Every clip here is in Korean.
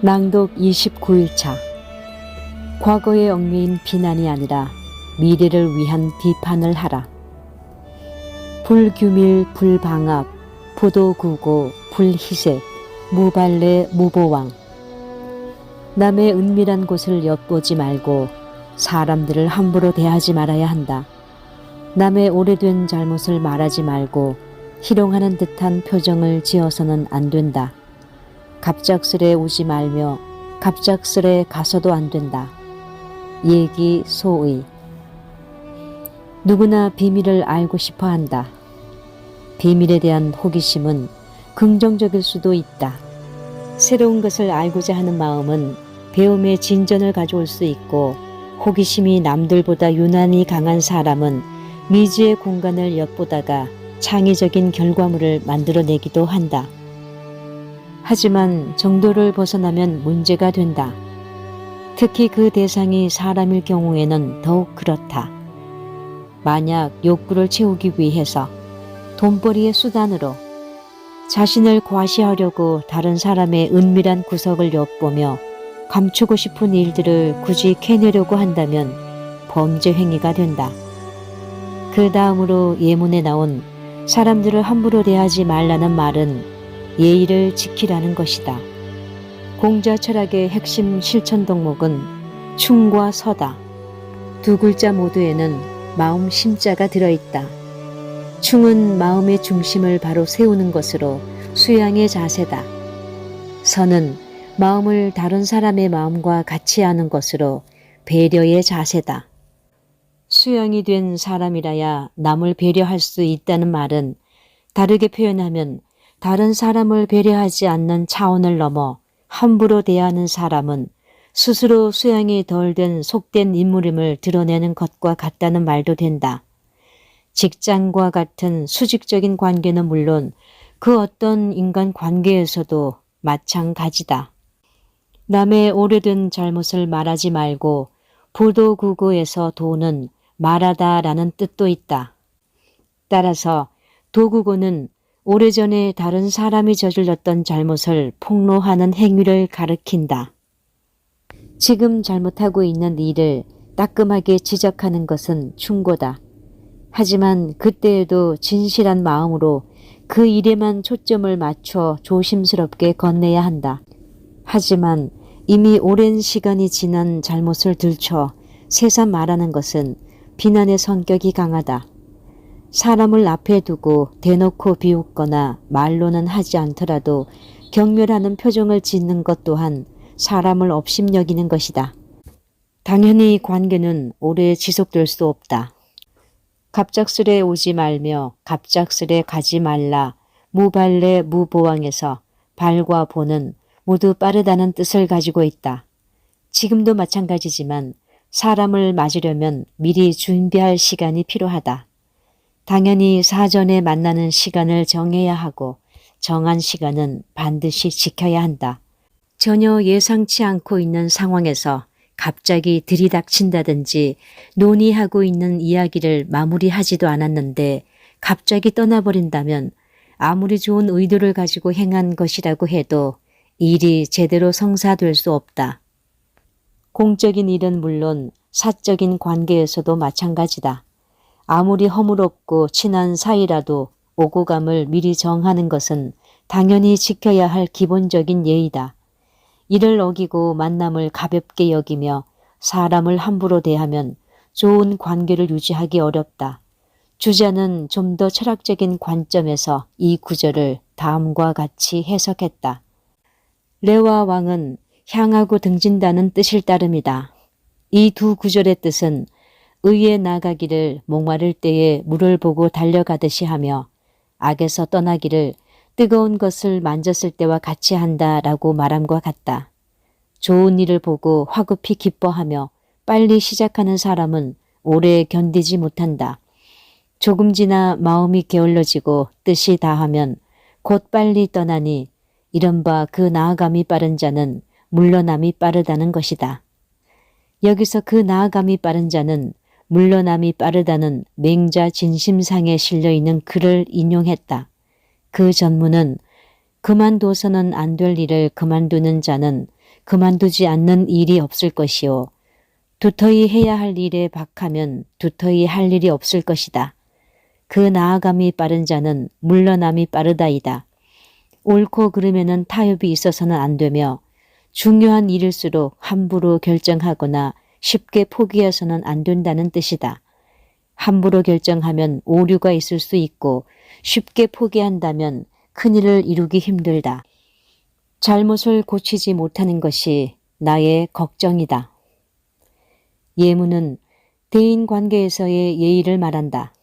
낭독 29일차. 과거에 얽매인 비난이 아니라 미래를 위한 비판을 하라. 불규밀 불방압 보도구고 불희색 무발레 무보왕. 남의 은밀한 곳을 엿보지 말고 사람들을 함부로 대하지 말아야 한다. 남의 오래된 잘못을 말하지 말고 희롱하는 듯한 표정을 지어서는 안 된다. 갑작스레 오지 말며 갑작스레 가서도 안 된다. 예기 소의. 누구나 비밀을 알고 싶어 한다. 비밀에 대한 호기심은 긍정적일 수도 있다. 새로운 것을 알고자 하는 마음은 배움의 진전을 가져올 수 있고, 호기심이 남들보다 유난히 강한 사람은 미지의 공간을 엿보다가 창의적인 결과물을 만들어내기도 한다. 하지만 정도를 벗어나면 문제가 된다. 특히 그 대상이 사람일 경우에는 더욱 그렇다. 만약 욕구를 채우기 위해서 돈벌이의 수단으로 자신을 과시하려고 다른 사람의 은밀한 구석을 엿보며 감추고 싶은 일들을 굳이 캐내려고 한다면 범죄 행위가 된다. 그 다음으로 예문에 나온 사람들을 함부로 대하지 말라는 말은 예의를 지키라는 것이다. 공자 철학의 핵심 실천 덕목은 충과 서다. 두 글자 모두에는 마음 심자가 들어있다. 충은 마음의 중심을 바로 세우는 것으로 수양의 자세다. 서는 마음을 다른 사람의 마음과 같이 하는 것으로 배려의 자세다. 수양이 된 사람이라야 남을 배려할 수 있다는 말은 다르게 표현하면 다른 사람을 배려하지 않는 차원을 넘어 함부로 대하는 사람은 스스로 수양이 덜 된 속된 인물임을 드러내는 것과 같다는 말도 된다. 직장과 같은 수직적인 관계는 물론 그 어떤 인간 관계에서도 마찬가지다. 남의 오래된 잘못을 말하지 말고 보도구고에서 도는 말하다라는 뜻도 있다. 따라서 도구고는 오래전에 다른 사람이 저질렀던 잘못을 폭로하는 행위를 가리킨다. 지금 잘못하고 있는 일을 따끔하게 지적하는 것은 충고다. 하지만 그때에도 진실한 마음으로 그 일에만 초점을 맞춰 조심스럽게 건네야 한다. 하지만 이미 오랜 시간이 지난 잘못을 들춰 새삼 말하는 것은 비난의 성격이 강하다. 사람을 앞에 두고 대놓고 비웃거나 말로는 하지 않더라도 경멸하는 표정을 짓는 것 또한 사람을 업심여기는 것이다. 당연히 관계는 오래 지속될 수 없다. 갑작스레 오지 말며 갑작스레 가지 말라 무발레 무보왕에서 발과 보는 모두 빠르다는 뜻을 가지고 있다. 지금도 마찬가지지만 사람을 맞으려면 미리 준비할 시간이 필요하다. 당연히 사전에 만나는 시간을 정해야 하고 정한 시간은 반드시 지켜야 한다. 전혀 예상치 않고 있는 상황에서 갑자기 들이닥친다든지 논의하고 있는 이야기를 마무리하지도 않았는데 갑자기 떠나버린다면 아무리 좋은 의도를 가지고 행한 것이라고 해도 일이 제대로 성사될 수 없다. 공적인 일은 물론 사적인 관계에서도 마찬가지다. 아무리 허물없고 친한 사이라도 오고감을 미리 정하는 것은 당연히 지켜야 할 기본적인 예의다. 이를 어기고 만남을 가볍게 여기며 사람을 함부로 대하면 좋은 관계를 유지하기 어렵다. 주자는 좀 더 철학적인 관점에서 이 구절을 다음과 같이 해석했다. 레와 왕은 향하고 등진다는 뜻일 따름이다. 이 두 구절의 뜻은 의에 나가기를 목마를 때에 물을 보고 달려가듯이 하며 악에서 떠나기를 뜨거운 것을 만졌을 때와 같이 한다라고 말함과 같다. 좋은 일을 보고 화급히 기뻐하며 빨리 시작하는 사람은 오래 견디지 못한다. 조금 지나 마음이 게을러지고 뜻이 다하면 곧 빨리 떠나니 이른바 그 나아감이 빠른 자는 물러남이 빠르다는 것이다. 여기서 그 나아감이 빠른 자는 물러남이 빠르다는 맹자 진심상에 실려있는 글을 인용했다. 그 전문은 그만둬서는 안 될 일을 그만두는 자는 그만두지 않는 일이 없을 것이요. 두터이 해야 할 일에 박하면 두터이 할 일이 없을 것이다. 그 나아감이 빠른 자는 물러남이 빠르다이다. 옳고 그름에는 타협이 있어서는 안 되며 중요한 일일수록 함부로 결정하거나 쉽게 포기해서는 안 된다는 뜻이다. 함부로 결정하면 오류가 있을 수 있고 쉽게 포기한다면 큰일을 이루기 힘들다. 잘못을 고치지 못하는 것이 나의 걱정이다. 예문은 대인관계에서의 예의를 말한다.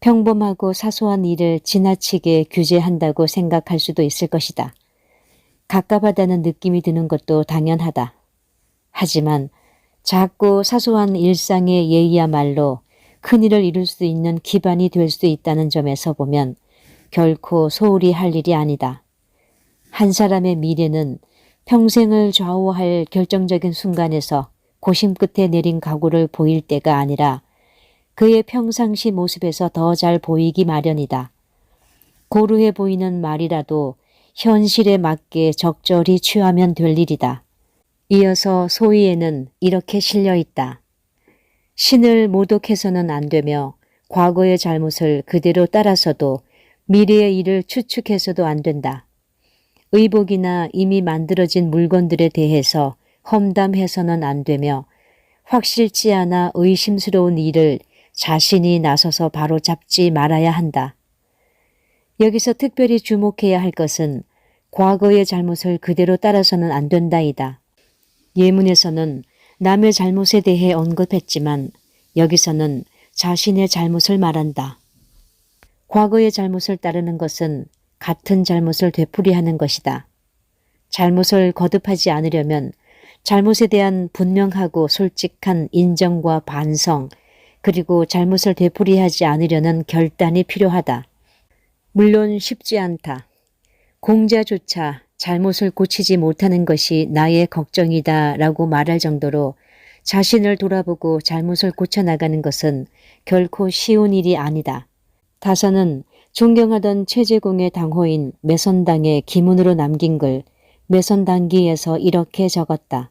평범하고 사소한 일을 지나치게 규제한다고 생각할 수도 있을 것이다. 갑갑하다는 느낌이 드는 것도 당연하다. 하지만 작고 사소한 일상의 예의야말로 큰일을 이룰 수 있는 기반이 될 수 있다는 점에서 보면 결코 소홀히 할 일이 아니다. 한 사람의 미래는 평생을 좌우할 결정적인 순간에서 고심 끝에 내린 각오를 보일 때가 아니라 그의 평상시 모습에서 더 잘 보이기 마련이다. 고루해 보이는 말이라도 현실에 맞게 적절히 취하면 될 일이다. 이어서 소위에는 이렇게 실려 있다. 신을 모독해서는 안 되며 과거의 잘못을 그대로 따라서도 미래의 일을 추측해서도 안 된다. 의복이나 이미 만들어진 물건들에 대해서 험담해서는 안 되며 확실치 않아 의심스러운 일을 자신이 나서서 바로 잡지 말아야 한다. 여기서 특별히 주목해야 할 것은 과거의 잘못을 그대로 따라서는 안 된다이다. 예문에서는 남의 잘못에 대해 언급했지만 여기서는 자신의 잘못을 말한다. 과거의 잘못을 따르는 것은 같은 잘못을 되풀이하는 것이다. 잘못을 거듭하지 않으려면 잘못에 대한 분명하고 솔직한 인정과 반성, 그리고 잘못을 되풀이하지 않으려는 결단이 필요하다. 물론 쉽지 않다. 공자조차 잘못을 고치지 못하는 것이 나의 걱정이다 라고 말할 정도로 자신을 돌아보고 잘못을 고쳐나가는 것은 결코 쉬운 일이 아니다. 다사는 존경하던 최재공의 당호인 매선당의 기문으로 남긴 글 매선당기에서 이렇게 적었다.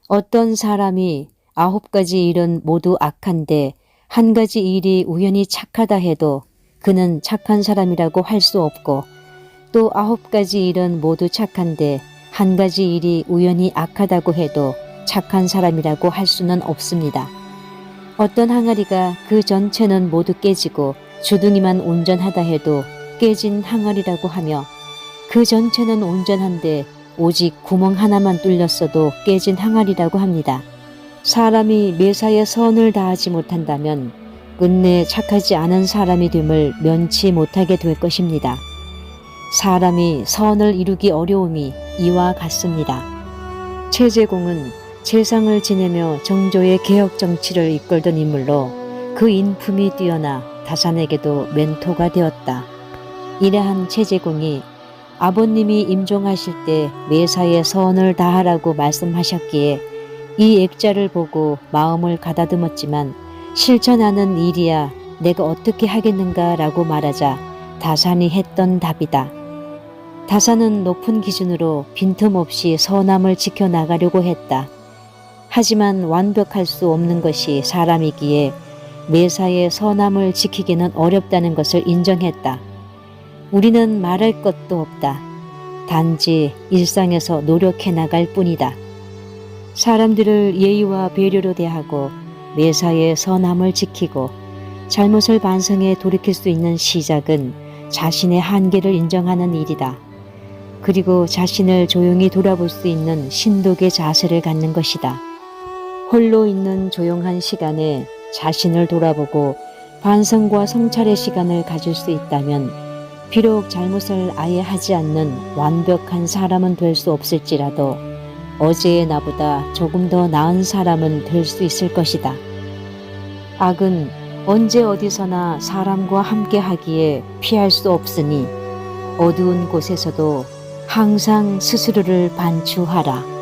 어떤 사람이 9가지 일은 모두 악한데 한 가지 일이 우연히 착하다 해도 그는 착한 사람이라고 할 수 없고 또 9가지 일은 모두 착한데 한 가지 일이 우연히 악하다고 해도 착한 사람이라고 할 수는 없습니다. 어떤 항아리가 그 전체는 모두 깨지고 주둥이만 온전하다 해도 깨진 항아리라고 하며 그 전체는 온전한데 오직 구멍 하나만 뚫렸어도 깨진 항아리라고 합니다. 사람이 매사에 선을 다하지 못한다면 끝내 착하지 않은 사람이 됨을 면치 못하게 될 것입니다. 사람이 선을 이루기 어려움이 이와 같습니다. 최재공은 재상을 지내며 정조의 개혁 정치를 이끌던 인물로 그 인품이 뛰어나 다산에게도 멘토가 되었다. 이러한 최재공이 아버님이 임종하실 때 매사에 선을 다하라고 말씀하셨기에 이 액자를 보고 마음을 가다듬었지만 실천하는 일이야 내가 어떻게 하겠는가 라고 말하자 다산이 했던 답이다. 다산은 높은 기준으로 빈틈없이 선함을 지켜나가려고 했다. 하지만 완벽할 수 없는 것이 사람이기에 매사에 선함을 지키기는 어렵다는 것을 인정했다. 우리는 말할 것도 없다. 단지 일상에서 노력해 나갈 뿐이다. 사람들을 예의와 배려로 대하고 매사에 선함을 지키고 잘못을 반성해 돌이킬 수 있는 시작은 자신의 한계를 인정하는 일이다. 그리고 자신을 조용히 돌아볼 수 있는 신독의 자세를 갖는 것이다. 홀로 있는 조용한 시간에 자신을 돌아보고 반성과 성찰의 시간을 가질 수 있다면 비록 잘못을 아예 하지 않는 완벽한 사람은 될 수 없을지라도 어제의 나보다 조금 더 나은 사람은 될 수 있을 것이다. 악은 언제 어디서나 사람과 함께 하기에 피할 수 없으니 어두운 곳에서도 항상 스스로를 반추하라.